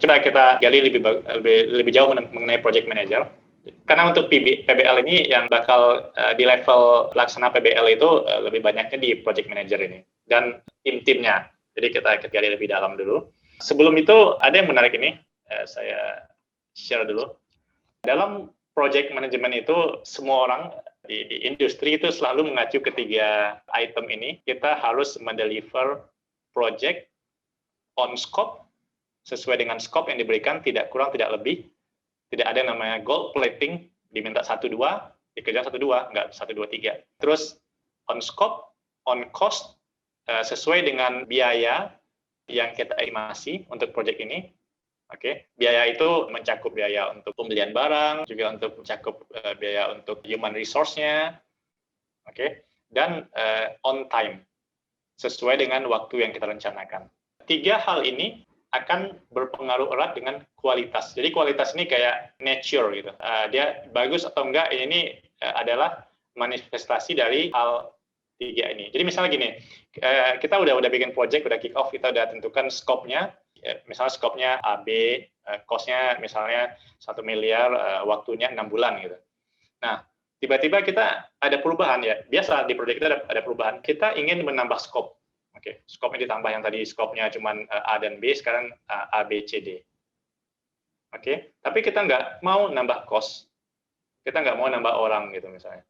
Coba kita gali lebih jauh mengenai project manager. Karena untuk PBL ini yang bakal di level pelaksana PBL itu lebih banyaknya di project manager ini dan tim-timnya. Jadi kita gali lebih dalam dulu. Sebelum itu ada yang menarik ini, saya share dulu. Dalam project management itu semua orang di industri itu selalu mengacu ke 3 item ini. Kita harus mendeliver project on scope, sesuai dengan scope yang diberikan, tidak kurang tidak lebih. Tidak ada yang namanya gold plating, diminta 1-2, dikerjakan 1-2, enggak 1-2-3. Terus on scope, on cost, sesuai dengan biaya yang kita estimasi untuk proyek ini. Oke, biaya itu mencakup biaya untuk pembelian barang, juga untuk mencakup biaya untuk human resource-nya. Oke, dan on time, sesuai dengan waktu yang kita rencanakan. 3 hal ini akan berpengaruh erat dengan kualitas. Jadi kualitas ini kayak nature gitu. Dia bagus atau enggak ini adalah manifestasi dari hal 3 ini. Jadi misalnya gini, kita udah bikin project, udah kick off, kita udah tentukan scope-nya. Misalnya scope-nya AB, cost-nya misalnya 1 miliar, waktunya 6 bulan gitu. Nah, tiba-tiba kita ada perubahan ya. Biasa di project kita ada perubahan. Kita ingin menambah scope. Oke, scope-nya ditambah, yang tadi scope-nya cuma A dan B, sekarang A, B, C, D. Oke, tapi kita nggak mau nambah cost, kita nggak mau nambah orang gitu misalnya.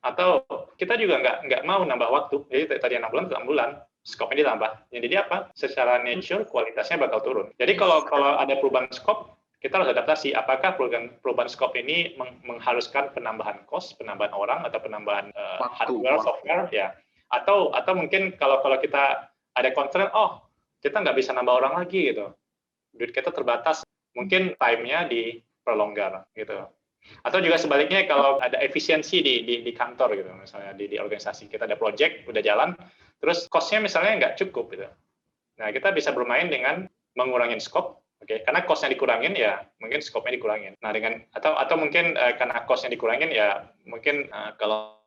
Atau kita juga nggak mau nambah waktu, jadi tadi 6 bulan, 6 bulan, scope-nya ditambah. Jadi apa? Secara nature, kualitasnya bakal turun. Jadi kalau ada perubahan scope, kita harus adaptasi. Apakah perubahan scope ini mengharuskan penambahan cost, penambahan orang, atau penambahan hardware, software, ya. Atau mungkin kalau kita ada concern, kita nggak bisa nambah orang lagi gitu, duit kita terbatas, mungkin time-nya diperlonggar gitu. Atau juga sebaliknya kalau ada efisiensi di kantor gitu, misalnya di organisasi kita ada project udah jalan, terus cost-nya misalnya nggak cukup gitu. Nah, kita bisa bermain dengan mengurangin scope, oke? Karena cost-nya dikurangin ya mungkin scope-nya dikurangin. Nah, atau mungkin karena cost-nya dikurangin ya mungkin kalau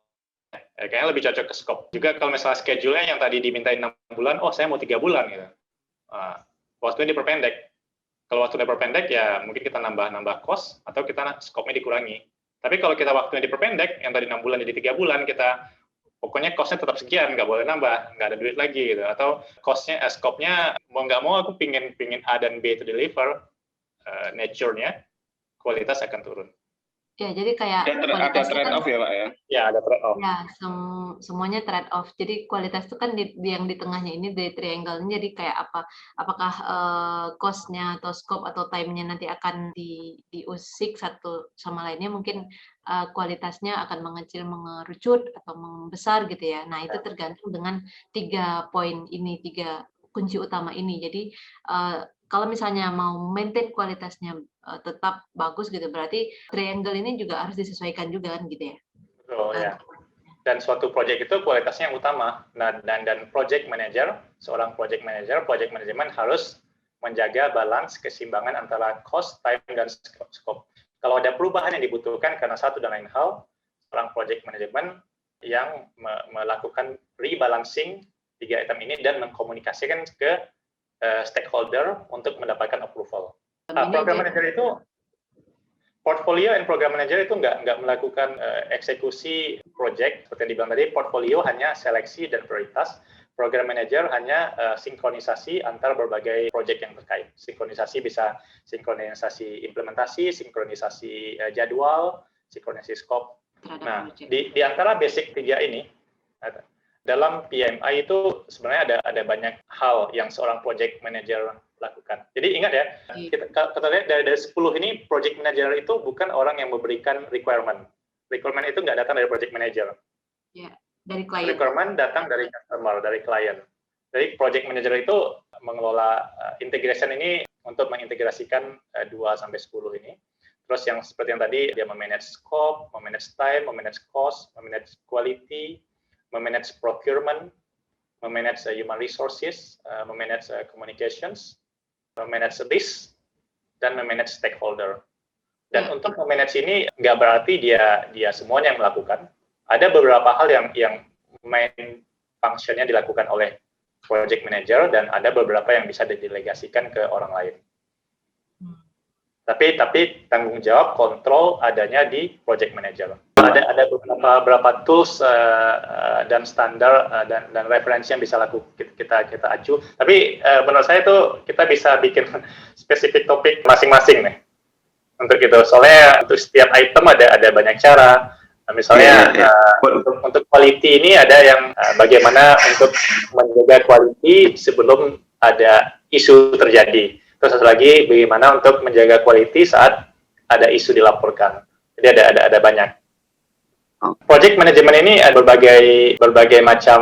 kayaknya lebih cocok ke scope. Juga kalau misalnya schedule-nya yang tadi dimintain 6 bulan, saya mau 3 bulan gitu. Waktunya diperpendek. Kalau waktunya diperpendek ya mungkin kita nambah cost atau kita scope-nya dikurangi. Tapi kalau kita waktunya diperpendek, yang tadi 6 bulan jadi 3 bulan, kita pokoknya cost-nya tetap sekian, nggak boleh nambah, nggak ada duit lagi gitu. Atau cost-nya, scope-nya mau nggak mau aku pingin A dan B to deliver, nature-nya, kualitas akan turun. Ya, jadi kayak ada trade off ya, Pak ya? Ya, ada trade off. Ya, semuanya trade off. Jadi kualitas itu kan yang di tengahnya ini dari triangle-nya, jadi kayak apakah cost-nya atau scope atau time-nya nanti akan diusik satu sama lainnya, mungkin kualitasnya akan mengecil, mengerucut atau membesar gitu ya. Nah, itu tergantung dengan 3 poin ini, 3 kunci utama ini. Jadi kalau misalnya mau maintain kualitasnya tetap bagus gitu, berarti triangle ini juga harus disesuaikan juga kan gitu ya. Betul, ya. Dan suatu project itu kualitasnya yang utama. Nah, dan project manager, seorang project manajemen harus menjaga balance, keseimbangan antara cost, time, dan scope. Kalau ada perubahan yang dibutuhkan karena satu dan lain hal, seorang project manajemen yang melakukan rebalancing 3 item ini dan mengkomunikasikan ke stakeholder untuk mendapatkan approval. Program manager itu, portfolio and program manager itu nggak melakukan eksekusi project seperti yang dibilang tadi. Portfolio hanya seleksi dan prioritas. Program manager hanya sinkronisasi antar berbagai project yang terkait. Sinkronisasi bisa sinkronisasi implementasi, sinkronisasi jadwal, sinkronisasi scope. Nah, di antara basic 3 ini, dalam PMI itu sebenarnya ada banyak hal yang seorang project manager lakukan. Jadi ingat ya, kita lihat dari 10 ini, project manager itu bukan orang yang memberikan requirement. Requirement itu nggak datang dari project manager. Ya, dari klien. Requirement datang dari customer, dari klien. Jadi project manager itu mengelola integration ini untuk mengintegrasikan 2-10 ini. Terus yang seperti yang tadi, dia memanage scope, memanage time, memanage cost, memanage quality, memanage procurement, memanage human resources, memanage communications, memanage risk, dan memanage stakeholder. Dan untuk memanage ini nggak berarti dia semuanya yang melakukan. Ada beberapa hal yang main function-nya dilakukan oleh project manager dan ada beberapa yang bisa didelegasikan ke orang lain. Tapi tanggung jawab kontrol adanya di project manager. Ada beberapa tools dan standar dan referensi yang bisa kita acu. Tapi menurut saya itu kita bisa bikin spesifik topik masing-masing nih untuk itu. Soalnya untuk setiap item ada banyak cara. Misalnya untuk quality ini ada yang bagaimana untuk menjaga quality sebelum ada isu terjadi. Terus satu lagi bagaimana untuk menjaga quality saat ada isu dilaporkan. Jadi ada banyak. Project management ini ada berbagai macam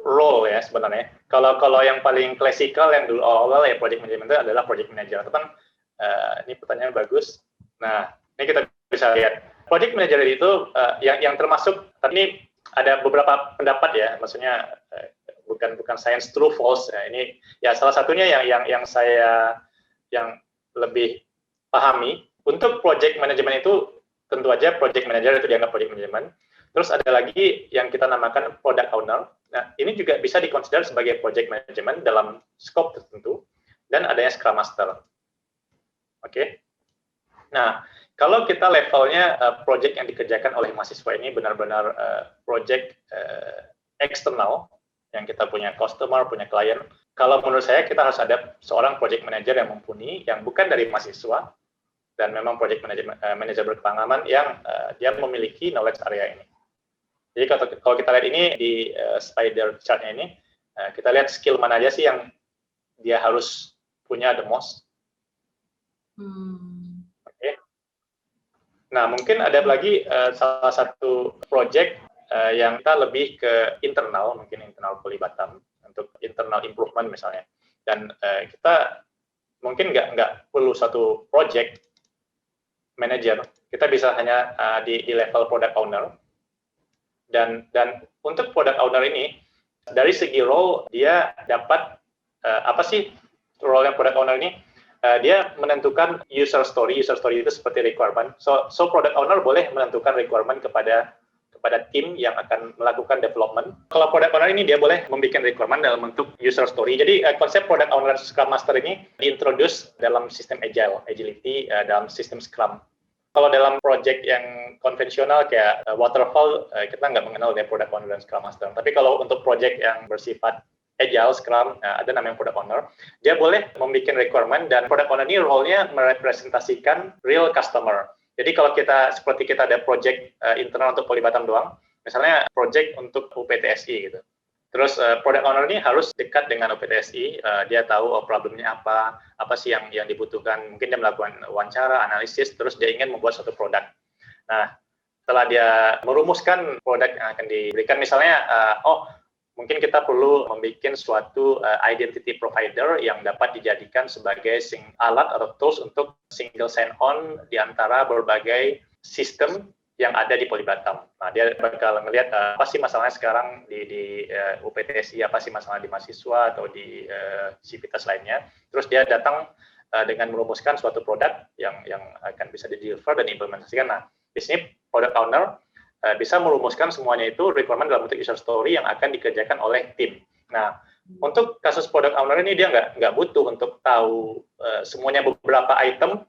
role ya sebenarnya. Kalau yang paling klasikal yang dulu awal ya project management itu adalah project manager. Itu kan ini pertanyaan bagus. Nah, ini kita bisa lihat. Project manager itu yang termasuk, tapi ini ada beberapa pendapat ya, maksudnya bukan science true false. Ya, ini ya salah satunya yang saya lebih pahami untuk project management itu tentu aja project manager itu dianggap project management. Terus ada lagi yang kita namakan product owner. Nah, ini juga bisa dikonsider sebagai project management dalam scope tertentu dan adanya scrum master. Oke. Nah, kalau kita levelnya project yang dikerjakan oleh mahasiswa ini benar-benar project eksternal yang kita punya customer, punya klien. Kalau menurut saya kita harus ada seorang project manager yang mumpuni, yang bukan dari mahasiswa dan memang project manager berpengalaman yang dia memiliki knowledge area ini. Jadi kalau kita lihat ini di spider chart-nya ini, kita lihat skill mana aja sih yang dia harus punya the most. Okay. Nah, mungkin ada lagi salah satu project yang kita lebih ke internal, mungkin internal pelibatan untuk internal improvement misalnya. Dan kita mungkin nggak perlu satu project manager, kita bisa hanya di level product owner. Dan untuk product owner ini dari segi role dia dapat apa sih role yang product owner ini? Dia menentukan user story itu seperti requirement. So product owner boleh menentukan requirement kepada tim yang akan melakukan development. Kalau product owner ini dia boleh membuat requirement dalam bentuk user story. Jadi konsep product owner dan Scrum Master ini diintroduce dalam sistem agility dalam sistem Scrum. Kalau dalam project yang konvensional kayak waterfall, kita nggak mengenal dia product owner dan Scrum Master. Tapi kalau untuk project yang bersifat Agile, Scrum, ada namanya product owner, dia boleh membuat requirement dan product owner ini role-nya merepresentasikan real customer. Jadi kalau seperti kita ada project internal untuk pelibatan doang, misalnya project untuk UPTSI gitu. Terus product owner ini harus dekat dengan UPTSI, dia tahu problemnya apa sih yang dibutuhkan. Mungkin dia melakukan wawancara, analisis, terus dia ingin membuat suatu produk. Nah, setelah dia merumuskan produk yang akan diberikan, misalnya, mungkin kita perlu membuat suatu identity provider yang dapat dijadikan sebagai alat atau tools untuk single sign-on di antara berbagai sistem yang ada di Polybatam. Nah, dia bakal melihat apa sih masalahnya sekarang di UPTSI, apa sih masalah di mahasiswa atau di sivitas lainnya. Terus dia datang dengan merumuskan suatu produk yang akan bisa di-deliver dan diimplementasikan. Nah, di sini product owner bisa merumuskan semuanya itu requirement dalam bentuk user story yang akan dikerjakan oleh tim. Nah, untuk kasus product owner ini dia nggak butuh untuk tahu semuanya beberapa item,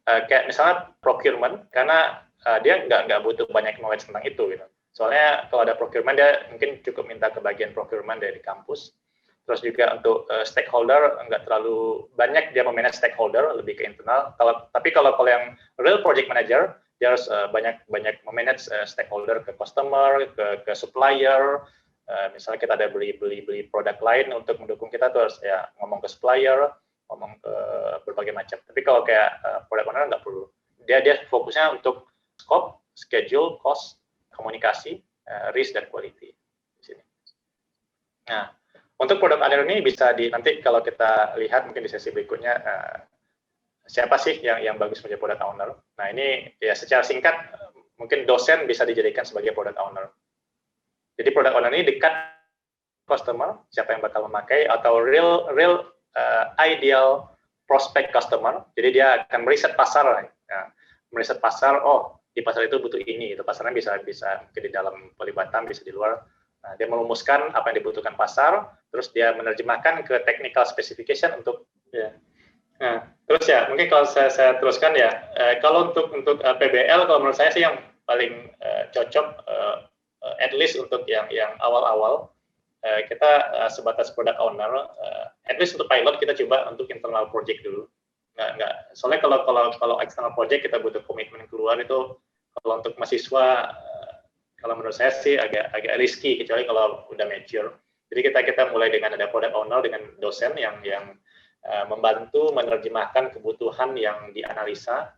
kayak misalnya procurement, karena dia nggak butuh banyak knowledge tentang itu gitu. Soalnya kalau ada procurement dia mungkin cukup minta ke bagian procurement dari kampus. Terus juga untuk stakeholder nggak terlalu banyak dia memanage stakeholder, lebih ke internal. Tapi kalau yang real project manager dia harus banyak memanage stakeholder ke customer, ke supplier. Misalnya kita ada beli produk lain untuk mendukung kita, terus ya ngomong ke supplier, ngomong ke berbagai macam. Tapi kalau kayak product owner nggak perlu. Dia fokusnya untuk scope, schedule, cost, komunikasi, risk dan quality di sini. Nah, untuk product owner ini bisa nanti kalau kita lihat mungkin di sesi berikutnya siapa sih yang bagus menjadi product owner. Nah, ini ya secara singkat mungkin dosen bisa dijadikan sebagai product owner. Jadi product owner ini dekat customer, siapa yang bakal memakai, atau real ideal prospect customer. Jadi dia akan meriset pasar, meriset pasar. Di pasar itu butuh ini, itu pasarnya bisa mungkin di dalam pelibatan, bisa di luar. Nah, dia merumuskan apa yang dibutuhkan pasar, terus dia menerjemahkan ke technical specification untuk Nah, terus ya mungkin kalau saya teruskan ya, kalau untuk PBL kalau menurut saya sih yang paling cocok at least untuk yang awal-awal kita sebatas product owner, at least untuk pilot kita coba untuk internal project dulu. Nggak, soalnya kalau external project kita butuh komitmen keluar itu, kalau untuk mahasiswa kalau menurut saya sih agak risky kecuali kalau udah mature. Jadi kita mulai dengan ada product owner dengan dosen yang membantu menerjemahkan kebutuhan yang dianalisa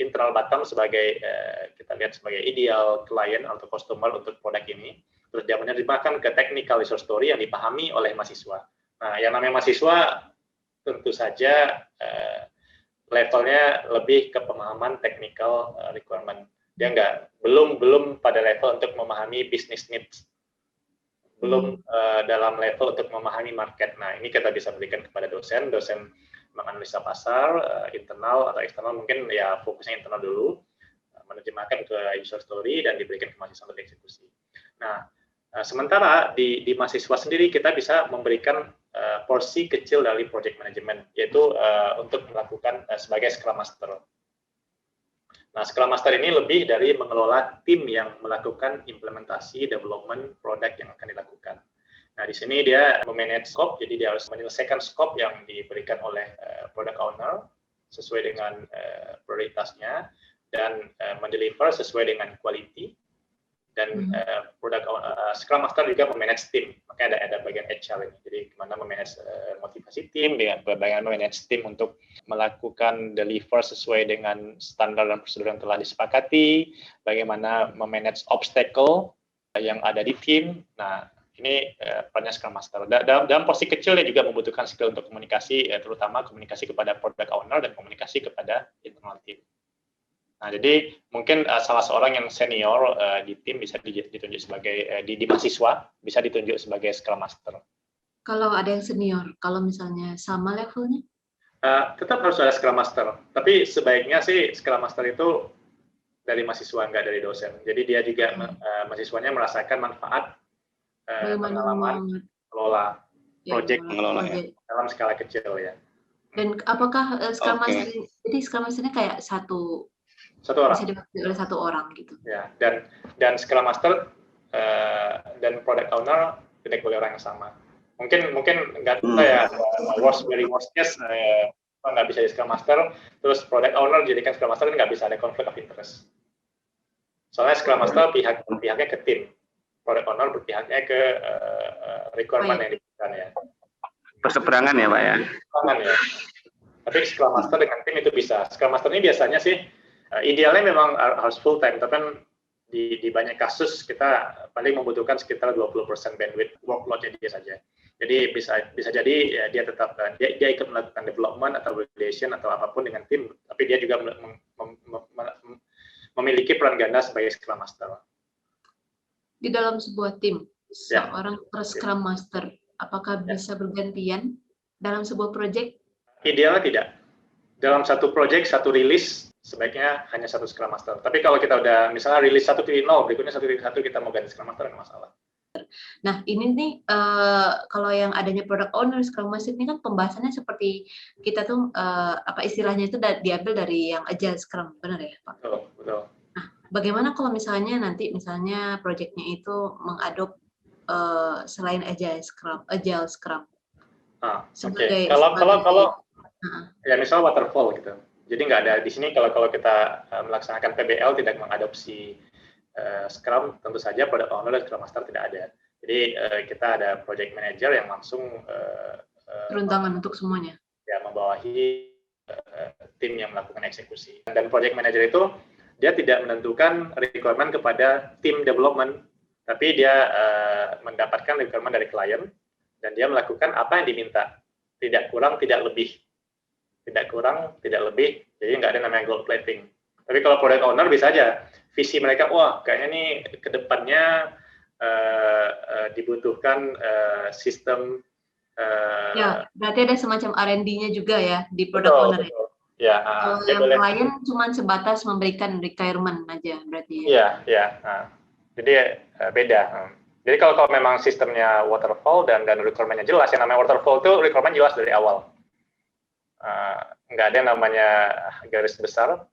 internal bottom sebagai kita lihat sebagai ideal klien atau customer untuk produk ini, terus dia menerjemahkan ke technical user story yang dipahami oleh mahasiswa. Nah, yang namanya mahasiswa tentu saja levelnya lebih ke pemahaman technical requirement. Dia belum pada level untuk memahami business needs, belum dalam level untuk memahami market. Nah, ini kita bisa berikan kepada dosen menganalisa pasar, internal atau eksternal, mungkin ya fokusnya internal dulu, menerjemahkan ke user story dan diberikan ke mahasiswa untuk eksekusi. Nah, sementara di mahasiswa sendiri kita bisa memberikan porsi kecil dari project management, yaitu untuk melakukan sebagai Scrum Master. Nah, Scrum Master ini lebih dari mengelola tim yang melakukan implementasi development produk yang akan dilakukan. Nah, di sini dia memanage scope, jadi dia harus menyelesaikan scope yang diberikan oleh product owner sesuai dengan prioritasnya dan mendeliver sesuai dengan quality. Dan Scrum Master juga memanage tim, makanya ada bagian HR ini. Jadi gimana memanage motivasi tim, bagaimana memanage tim untuk melakukan deliver sesuai dengan standar dan prosedur yang telah disepakati, bagaimana memanage obstacle yang ada di tim. Nah, ini perannya Scrum Master. Dalam porsi kecil dia juga membutuhkan skill untuk komunikasi, terutama komunikasi kepada product owner dan komunikasi kepada internal tim. Nah, jadi mungkin salah seorang yang senior di tim bisa ditunjuk sebagai di mahasiswa bisa ditunjuk sebagai Scrum Master. Kalau ada yang senior, kalau misalnya sama levelnya? Tetap harus ada Scrum Master. Tapi sebaiknya sih Scrum Master itu dari mahasiswa, nggak dari dosen. Jadi dia juga mahasiswanya merasakan manfaat pengalaman mengelola project dalam skala kecil ya. Dan apakah Scrum Master, jadi Scrum Master-nya kayak satu orang, bisa dipakai oleh satu orang gitu? Ya, dan Scrum Master dan Product Owner tidak boleh orang yang sama. Mungkin nggak tahu ya, very worst case nggak bisa jadi Scrum Master, terus Product Owner jadikan Scrum Master nggak bisa, ada conflict of interest. Soalnya Scrum Master pihaknya ke tim, Product Owner berpihaknya ke requirement yang diberikan ya. Berseberangan ya Pak ya? Berseberangan ya. Tapi Scrum Master dengan tim itu bisa. Scrum Master ini biasanya sih idealnya memang harus full time, tapi kan di banyak kasus kita paling membutuhkan sekitar 20% bandwidth workload-nya dia saja. Jadi bisa jadi ya, dia tetap dia ikut melakukan development atau validation atau apapun dengan tim, tapi dia juga memiliki peran ganda sebagai Scrum Master. Di dalam sebuah tim, seorang Scrum Master, apakah bisa bergantian dalam sebuah project? Idealnya tidak. Dalam satu project, satu release, sebaiknya hanya satu Scrum Master. Tapi kalau kita udah misalnya release 1.0, berikutnya 1.1 kita mau ganti Scrum Master, nggak masalah. Nah, ini nih kalau yang adanya product owner, Scrum Master ini kan pembahasannya seperti kita tuh apa istilahnya itu diambil dari yang Agile Scrum, benar ya Pak? Betul. Nah, bagaimana kalau misalnya project-nya itu mengadop selain Agile Scrum? Oke. Kalau ya misalnya waterfall gitu. Jadi nggak ada di sini kalau kita melaksanakan PBL tidak mengadopsi Scrum, tentu saja product owner dan Scrum Master tidak ada. Jadi kita ada project manager yang langsung turun tangan untuk semuanya. Ya, membawahi tim yang melakukan eksekusi. Dan project manager itu dia tidak menentukan requirement kepada tim development, tapi dia mendapatkan requirement dari klien dan dia melakukan apa yang diminta. Tidak kurang, tidak lebih. Tidak kurang, tidak lebih. Jadi nggak ada namanya gold plating. Tapi kalau product owner bisa aja visi mereka, wah kayaknya nih ke depannya dibutuhkan sistem. Ya, berarti ada semacam R&D-nya juga ya di product owner. Betul. Ya, yang klien cuma sebatas memberikan requirement aja berarti. Iya. Jadi beda. Jadi kalau memang sistemnya waterfall dan requirement-nya jelas, yang namanya waterfall itu requirement jelas dari awal. Nggak ada yang namanya garis besar.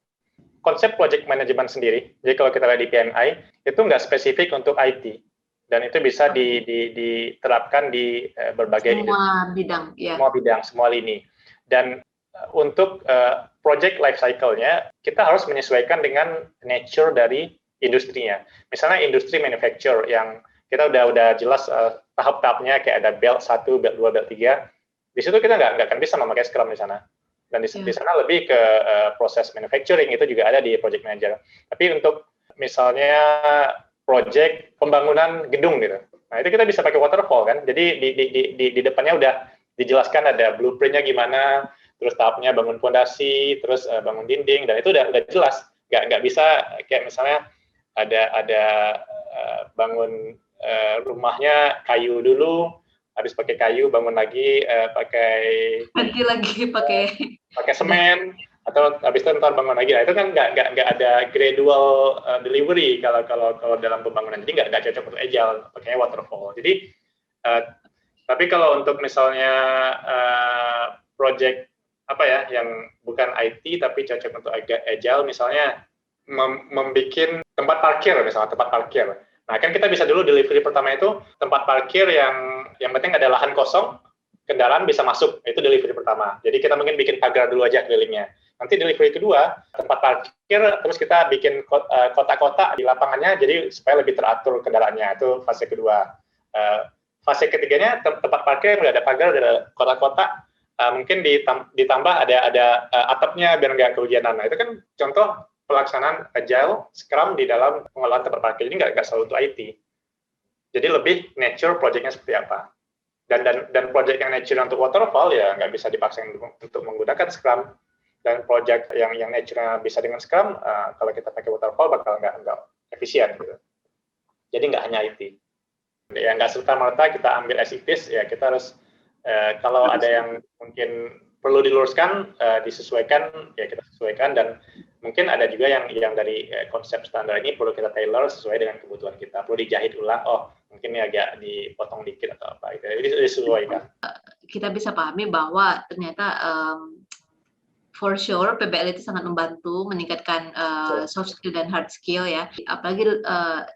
Konsep project management sendiri, jadi kalau kita lihat di PMI, itu nggak spesifik untuk IT. Dan itu bisa diterapkan di berbagai semua bidang, ya. Semua bidang, semua lini. Dan untuk project life cycle-nya, kita harus menyesuaikan dengan nature dari industrinya. Misalnya industri manufacture yang kita udah jelas tahap-tahapnya, kayak ada belt 1, belt 2, belt 3. Di situ kita nggak akan bisa memakai Scrum di sana. Dan di sana lebih ke proses manufacturing, itu juga ada di project manager. Tapi untuk misalnya project pembangunan gedung gitu, nah itu kita bisa pakai waterfall kan. Jadi di depannya udah dijelaskan ada blueprint-nya gimana, terus tahapnya bangun fondasi, terus bangun dinding, dan itu udah jelas. Nggak bisa kayak misalnya ada bangun rumahnya kayu dulu, habis pakai kayu, bangun lagi pakai semen, atau habis itu ntar bangun lagi. Nah, itu kan nggak ada gradual delivery kalau dalam pembangunan. Jadi nggak cocok untuk agile, pakainya waterfall. Jadi tapi kalau untuk misalnya project apa ya yang bukan IT tapi cocok untuk agile, misalnya membuat tempat parkir misalnya, tempat parkir. Nah, kan kita bisa dulu delivery pertama itu tempat parkir yang penting ada lahan kosong, kendaraan bisa masuk, itu delivery pertama. Jadi kita mungkin bikin pagar dulu aja kelilingnya. Nanti delivery kedua, tempat parkir, terus kita bikin kotak-kotak di lapangannya, jadi supaya lebih teratur kendaraannya, itu fase kedua. Fase ketiganya, tempat parkir, udah ada pagar, udah ada kotak-kotak, mungkin ditambah ada atapnya biar nggak kehujanan. Nah, itu kan contoh pelaksanaan agile Scrum di dalam pengolahan tempat parkir. Ini nggak selalu untuk IT. Jadi lebih nature project-nya seperti apa. Dan project yang nature untuk waterfall ya nggak bisa dipaksain untuk menggunakan Scrum. Dan project yang nature-nya bisa dengan Scrum, kalau kita pakai waterfall bakal nggak efisien gitu. Jadi nggak hanya IT. Ya nggak serta-merta kita ambil as it is, ya kita harus kalau ada yang mungkin perlu diluruskan, disesuaikan, ya kita sesuaikan. Dan mungkin ada juga yang dari konsep standar ini perlu kita tailor sesuai dengan kebutuhan kita. Perlu dijahit ulang, mungkin ini agak dipotong dikit atau apa. Jadi disesuaikan. Kita bisa pahami bahwa ternyata for sure PBL itu sangat membantu meningkatkan soft skill dan hard skill ya. Apalagi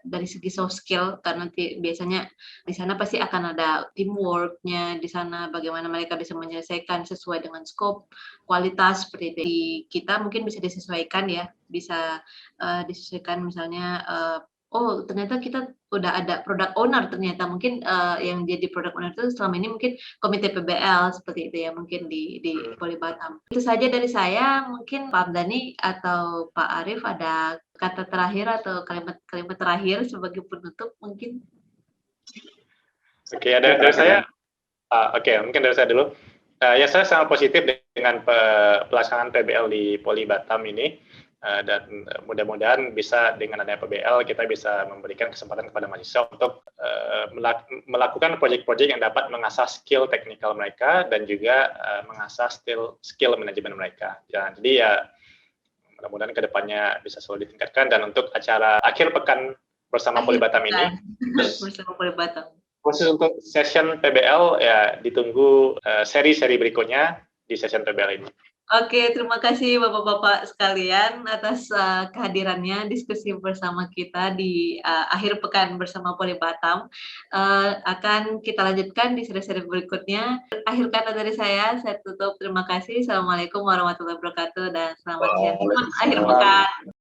dari segi soft skill, karena biasanya di sana pasti akan ada teamwork-nya di sana, bagaimana mereka bisa menyelesaikan sesuai dengan scope, kualitas seperti itu. Di kita mungkin bisa disesuaikan ya, bisa disesuaikan misalnya ternyata kita udah ada product owner, ternyata mungkin yang jadi product owner itu selama ini mungkin komite PBL seperti itu ya, mungkin di Poli Batam. Itu saja dari saya. Mungkin Pak Hamdani atau Pak Arief ada kata terakhir atau kalimat terakhir sebagai penutup mungkin. Oke, ada dari saya. Mungkin dari saya dulu. Ya, saya sangat positif dengan pelaksanaan PBL di Poli Batam ini. Dan mudah-mudahan bisa dengan adanya PBL kita bisa memberikan kesempatan kepada mahasiswa untuk melakukan proyek-proyek yang dapat mengasah skill teknikal mereka dan juga mengasah skill manajemen mereka. Jadi ya mudah-mudahan kedepannya bisa selalu ditingkatkan. Dan untuk acara akhir pekan bersama Poli Batam ini, bersama Poli Batam, khusus untuk session PBL ya ditunggu seri-seri berikutnya di session PBL ini. Oke, terima kasih Bapak-Bapak sekalian atas kehadirannya diskusi bersama kita di akhir pekan bersama Poli Batam. Akan kita lanjutkan di seri-seri berikutnya. Akhir kata dari saya tutup. Terima kasih. Assalamualaikum warahmatullahi wabarakatuh dan selamat siang. Akhir pekan.